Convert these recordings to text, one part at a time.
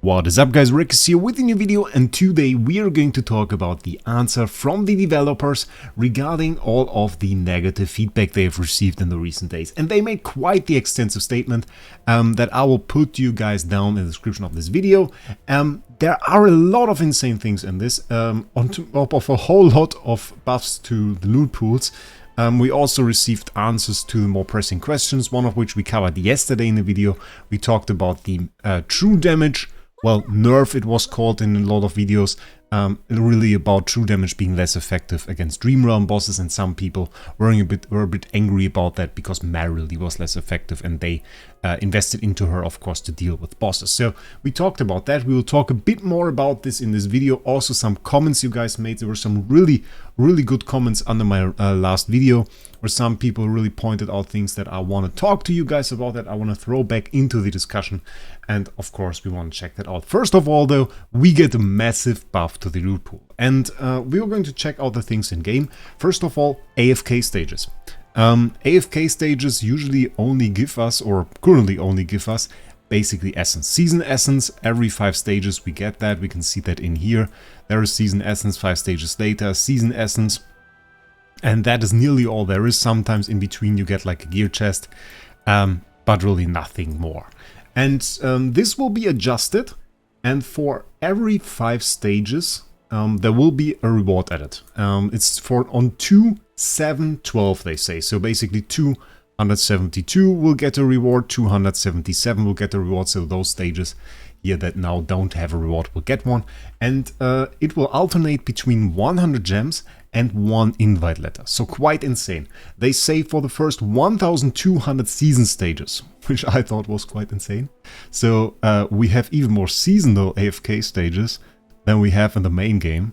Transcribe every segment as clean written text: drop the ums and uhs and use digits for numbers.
What is up guys, Wraec is here with a new video, and today we are going to talk about the answer from the developers regarding all of the negative feedback they have received in the recent days. And they made quite the extensive statement that I will put you guys down in the description of this video. There are a lot of insane things in this, on top of a whole lot of buffs to the loot pools. We also received answers to the more pressing questions, one of which we covered yesterday in the video. We talked about the true damage. Well, nerf it was called in a lot of videos, really about true damage being less effective against Dream Realm bosses, and some people were a bit angry about that because Marilee was less effective and they invested into her, of course, to deal with bosses. So we talked about that. We will talk a bit more about this in this video. Also some comments you guys made. There were some really good comments under my last video where some people really pointed out things that I want to talk to you guys about, that I want to throw back into the discussion. And of course we want to check that out. First of all though, we get a massive buff to the loot pool, and we are going to check out the things in game. First of all, AFK stages. AFK stages usually only give us, or currently only give us, basically essence. Season essence, every 5 stages we get that. We can see that in here. There is season essence, 5 stages later, season essence. And that is nearly all there is. Sometimes in between you get like a gear chest, but really nothing more. And this will be adjusted, and for every 5 stages there will be a reward added. It's for on 2, 7, 12 they say. So basically 272 will get a reward, 277 will get a reward. So those stages here that now don't have a reward will get one. And it will alternate between 100 gems and 1 invite letter. So quite insane. They say for the first 1200 season stages, which I thought was quite insane. So we have even more seasonal AFK stages than we have in the main game,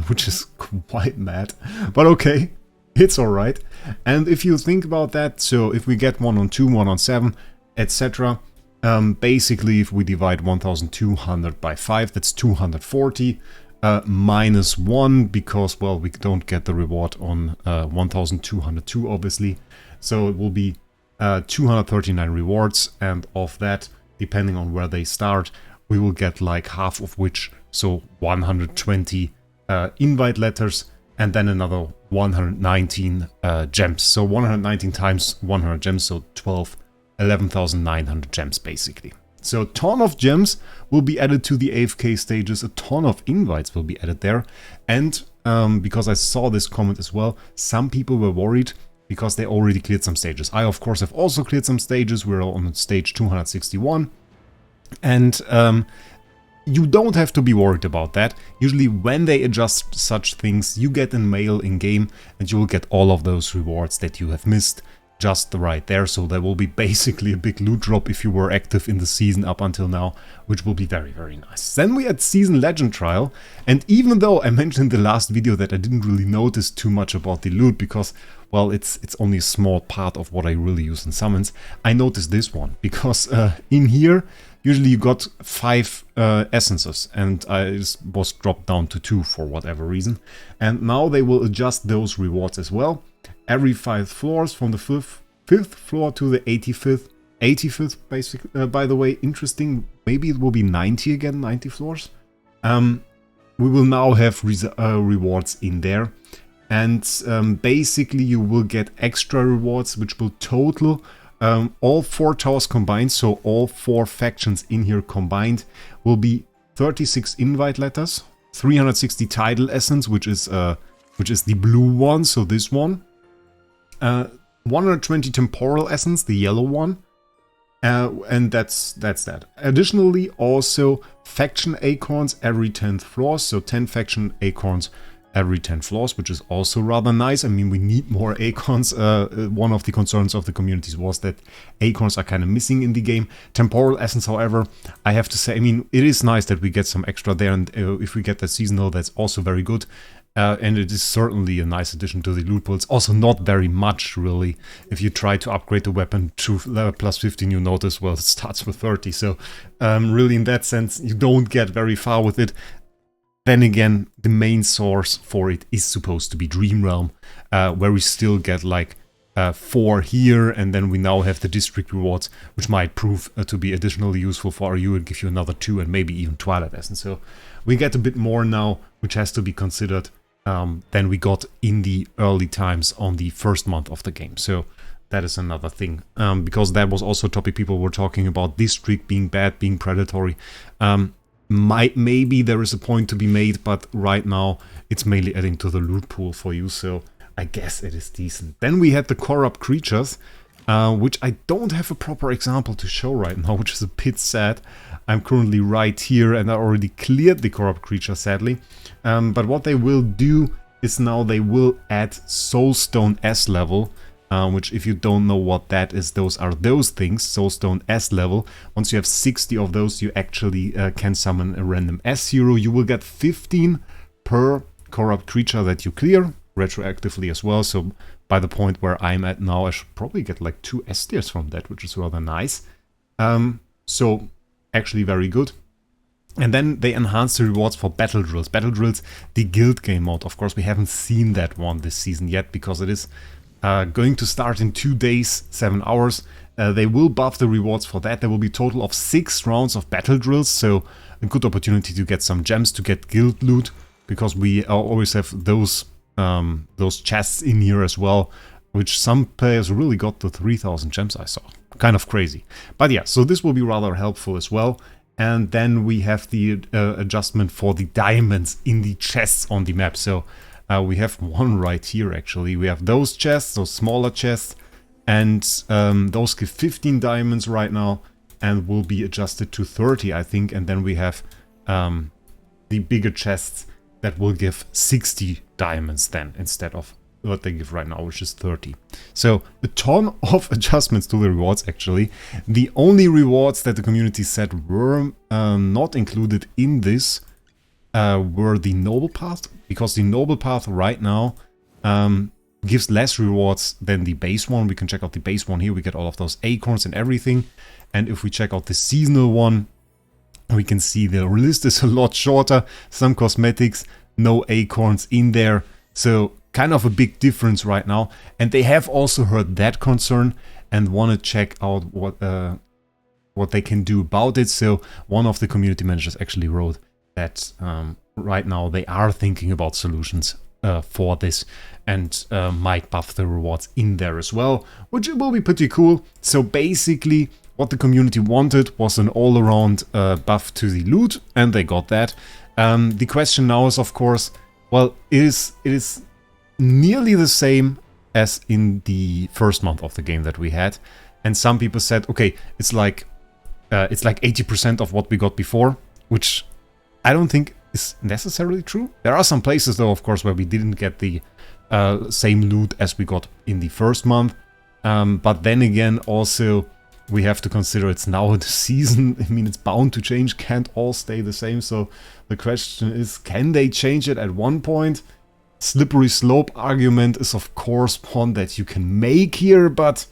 which is quite mad. But okay, it's alright. And if you think about that, so if we get 1 on 2, 1 on 7, etc. Basically if we divide 1200 by 5, that's 240. Minus 1, because, well, we don't get the reward on 1202 obviously, so it will be 239 rewards, and of that, depending on where they start, we will get like half of which, so 120 invite letters, and then another 119 gems, so 119 times 100 gems, so 11,900 gems basically. So a ton of gems will be added to the AFK stages, a ton of invites will be added there. And because I saw this comment as well, some people were worried because they already cleared some stages. I of course have also cleared some stages. We're on stage 261. And you don't have to be worried about that. Usually when they adjust such things, you get in mail in game and you will get all of those rewards that you have missed just right there. So there will be basically a big loot drop if you were active in the season up until now, which will be very nice. Then we had season legend trial, and even though I mentioned in the last video that I didn't really notice too much about the loot because, well, it's only a small part of what I really use in summons, I noticed this one because in here usually you got 5 essences, and I was dropped down to 2 for whatever reason, and now they will adjust those rewards as well. Every 5 floors, from the 5th floor to the 85th basically. By the way, interesting, maybe it will be 90 again, 90 floors. We will now have rewards in there, and basically you will get extra rewards which will total all 4 towers combined, so all 4 factions in here combined will be 36 invite letters, 360 title essence, which is the blue one, so this one. 120 temporal essence, the yellow one, and that's that. Additionally, also faction acorns every 10th floor, so 10 faction acorns every 10 floors, which is also rather nice. I mean, we need more acorns. One of the concerns of the communities was that acorns are kind of missing in the game. Temporal essence, however, I have to say, I mean, it is nice that we get some extra there, and if we get that seasonal, that's also very good. And it is certainly a nice addition to the loot pool. It's also not very much, really. If you try to upgrade the weapon to level plus 15, you notice, well, it starts with 30. So really, in that sense, you don't get very far with it. Then again, the main source for it is supposed to be Dream Realm, where we still get like 4 here, and then we now have the district rewards, which might prove to be additionally useful for you and give you another 2 and maybe even Twilight Essence. So we get a bit more now, which has to be considered, than we got in the early times on the first month of the game. So that is another thing, because that was also a topic people were talking about, district being bad, being predatory. Maybe there is a point to be made, but right now it's mainly adding to the loot pool for you, so I guess it is decent. Then we had the corrupt creatures, which I don't have a proper example to show right now, which is a bit sad. I'm currently right here and I already cleared the corrupt creature, sadly. But what they will do is now they will add Soulstone S level, which, if you don't know what that is, those are those things, Soulstone S level. Once you have 60 of those, you actually can summon a random S hero. You will get 15 per corrupt creature that you clear, retroactively as well. So by the point where I'm at now, I should probably get like 2 S tiers from that, which is rather nice. So actually very good. And then they enhanced the rewards for Battle Drills. Battle Drills, the guild game mode. Of course, we haven't seen that one this season yet, because it is going to start in 2 days, 7 hours. They will buff the rewards for that. There will be a total of 6 rounds of Battle Drills, so a good opportunity to get some gems, to get guild loot, because we always have those chests in here as well, which some players really got the 3000 gems I saw. Kind of crazy. But yeah, so this will be rather helpful as well. And then we have the adjustment for the diamonds in the chests on the map. So we have one right here actually. We have those chests, those smaller chests, and those give 15 diamonds right now and will be adjusted to 30, I think. And then we have the bigger chests that will give 60 diamonds then, instead of what they give right now, which is 30. So a ton of adjustments to the rewards actually. The only rewards that the community said were not included in this were the Noble Path, because the Noble Path right now gives less rewards than the base one. We can check out the base one here. We get all of those acorns and everything. And if we check out the seasonal one, we can see the list is a lot shorter. Some cosmetics, no acorns in there. So kind of a big difference right now. And they have also heard that concern and want to check out what they can do about it. So one of the community managers actually wrote that right now they are thinking about solutions for this, and might buff the rewards in there as well, which will be pretty cool. So basically what the community wanted was an all-around buff to the loot, and they got that. The question now is, of course, well, it is nearly the same as in the first month of the game that we had, and some people said, okay, it's like 80% of what we got before, which I don't think is necessarily true. There are some places though, of course, where we didn't get the same loot as we got in the first month, but then again, also we have to consider it's now the season. I mean, it's bound to change, can't all stay the same. So the question is, can they change it at one point? Slippery slope argument is of course one that you can make here, but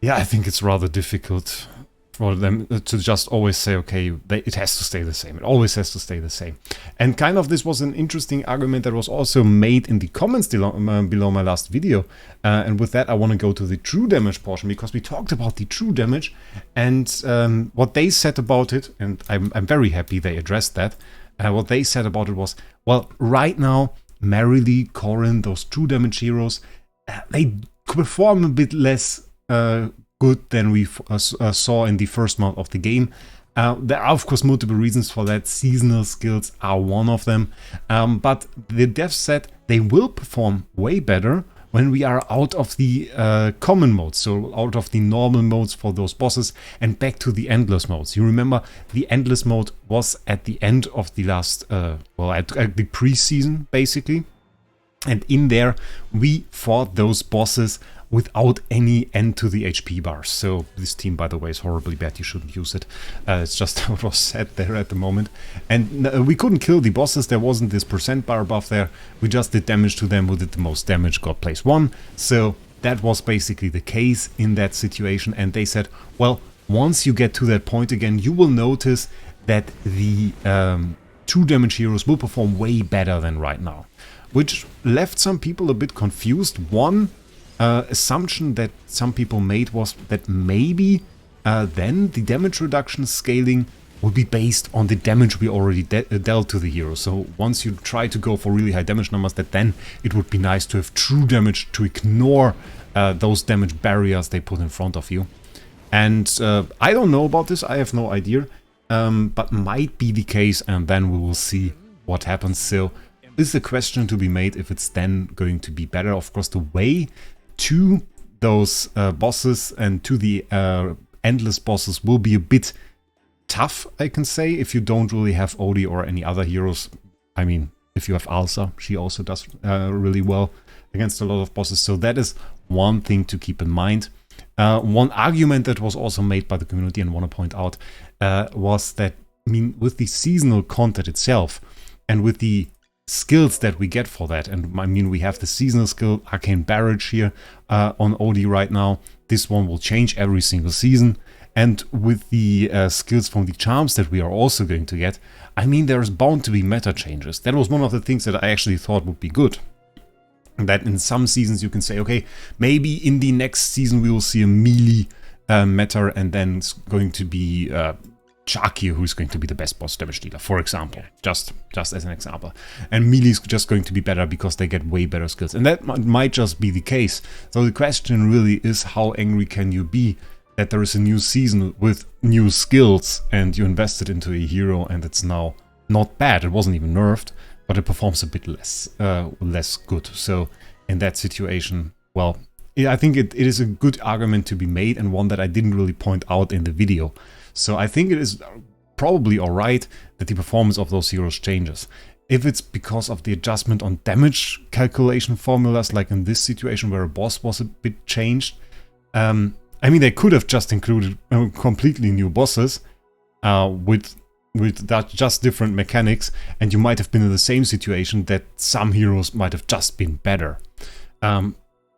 yeah, I think it's rather difficult for them to just always say, okay, it has to stay the same. It always has to stay the same. And kind of this was an interesting argument that was also made in the comments below my last video. And with that, I want to go to the true damage portion, because we talked about the true damage and what they said about it. And I'm very happy they addressed that. What they said about it was, well, right now, Merrily, Corrin, those true damage heroes, they perform a bit less good than we saw in the first month of the game. There are of course multiple reasons for that. Seasonal skills are one of them, but the devs said they will perform way better when we are out of the common modes, so out of the normal modes for those bosses and back to the endless modes. You remember the endless mode was at the end of the last, at the pre-season basically, and in there we fought those bosses without any end to the HP bars. So this team, by the way, is horribly bad. You shouldn't use it. It's just how it was set there at the moment. And we couldn't kill the bosses. There wasn't this percent bar buff there. We just did damage to them. Who did the most damage got place 1. So that was basically the case in that situation. And they said, well, once you get to that point again, you will notice that the true damage heroes will perform way better than right now. Which left some people a bit confused. One, assumption that some people made was that maybe then the damage reduction scaling would be based on the damage we already dealt to the hero. So once you try to go for really high damage numbers, that then it would be nice to have true damage to ignore those damage barriers they put in front of you. And I don't know about this, I have no idea, but might be the case, and then we will see what happens. So is a question to be made if it's then going to be better. Of course, the way to those bosses and to the endless bosses will be a bit tough, I can say, if you don't really have Odie or any other heroes. I mean, if you have Alsa, she also does really well against a lot of bosses. So that is one thing to keep in mind. One argument that was also made by the community and I want to point out was that, I mean, with the seasonal content itself and with the skills that we get for that, and I mean, we have the seasonal skill Arcane Barrage here on Odie right now. This one will change every single season. And with the skills from the charms that we are also going to get, I mean, there's bound to be meta changes. That was one of the things that I actually thought would be good. That in some seasons you can say, okay, maybe in the next season we will see a melee meta, and then it's going to be Chaki who's going to be the best boss damage dealer, for example, just as an example. And melee is just going to be better because they get way better skills. And that might just be the case. So the question really is, how angry can you be that there is a new season with new skills and you invested into a hero and it's now not bad. It wasn't even nerfed, but it performs a bit less good. So in that situation, well, I think it is a good argument to be made, and one that I didn't really point out in the video. So I think it is probably alright that the performance of those heroes changes. If it's because of the adjustment on damage calculation formulas, like in this situation where a boss was a bit changed, I mean, they could have just included completely new bosses with that just different mechanics, and you might have been in the same situation that some heroes might have just been better.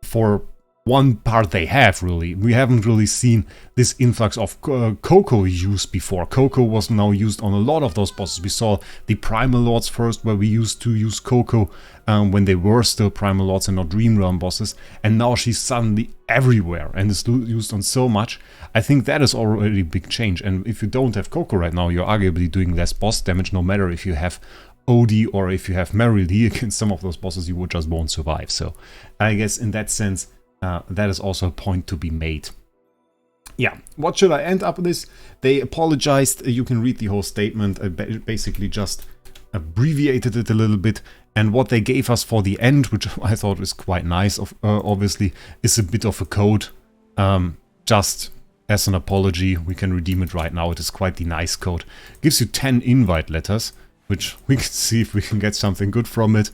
For one part they have, really. We haven't really seen this influx of Coco use before. Coco was now used on a lot of those bosses. We saw the Primal Lords first, where we used to use Coco when they were still Primal Lords and not Dream Realm bosses. And now she's suddenly everywhere and is used on so much. I think that is already a big change. And if you don't have Coco right now, you're arguably doing less boss damage, no matter if you have Odie or if you have Mary Lee against some of those bosses, you would just won't survive. So I guess in that sense, that is also a point to be made. Yeah, what should I end up with this? They apologized. You can read the whole statement. I basically just abbreviated it a little bit. And what they gave us for the end, which I thought was quite nice, obviously, is a bit of a code. Just as an apology, we can redeem it right now. It is quite the nice code. Gives you 10 invite letters, which we can see if we can get something good from it.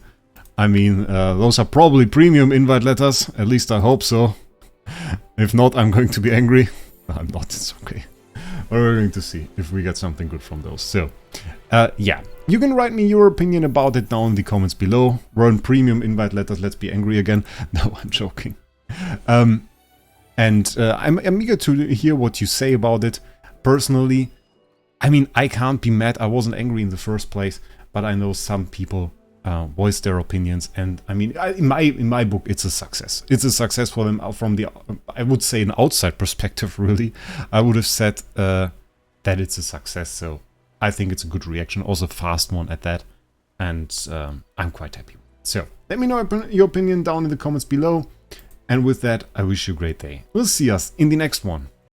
I mean, those are probably premium invite letters, at least I hope so. If not, I'm going to be angry. I'm not, it's okay. We're going to see if we get something good from those. So, yeah, you can write me your opinion about it down in the comments below. Run premium invite letters, let's be angry again. No, I'm joking. I'm eager to hear what you say about it. Personally, I mean, I can't be mad. I wasn't angry in the first place, but I know some people voice their opinions, and I mean, in my book, it's a success. It's a success for them from the, I would say, an outside perspective. Really, I would have said that it's a success. So I think it's a good reaction, also a fast one at that, and I'm quite happy. So let me know your opinion down in the comments below, and with that, I wish you a great day. We'll see us in the next one.